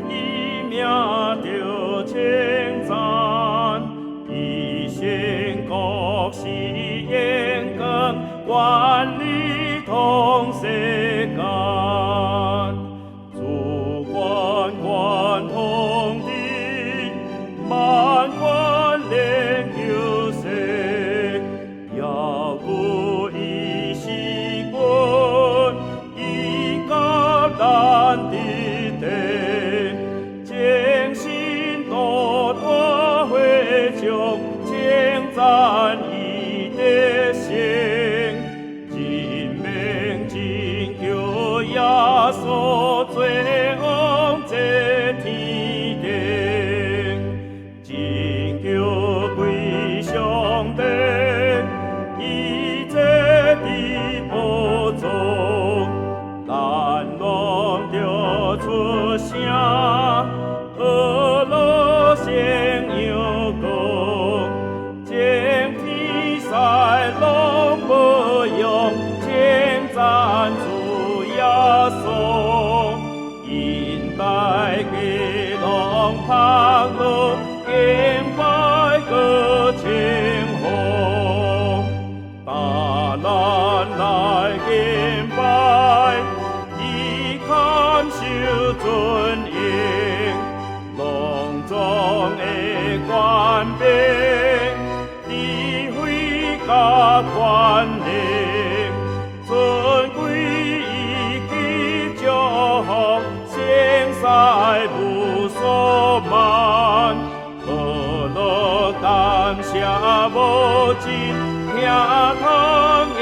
伊名着称赞，伊先国是延光，管理同世间。主管管通地，万管连救世，要顾伊是君，伊甲咱的地，精心多多会众，称赞伊的行，真命真求耶稣最往这天顶，真求归上帝，伊这的宝座，咱拢着出声，何乐声扬光，正天使拢无用，称赞主耶稣，因大家拢拍落，敬拜歌称呼，大咱来敬拜，以堪受尊荣，隆重的冠冕，智慧甲权力，尊贵伊基祝福，声塞无所万，何乐感谢无尽，听堂的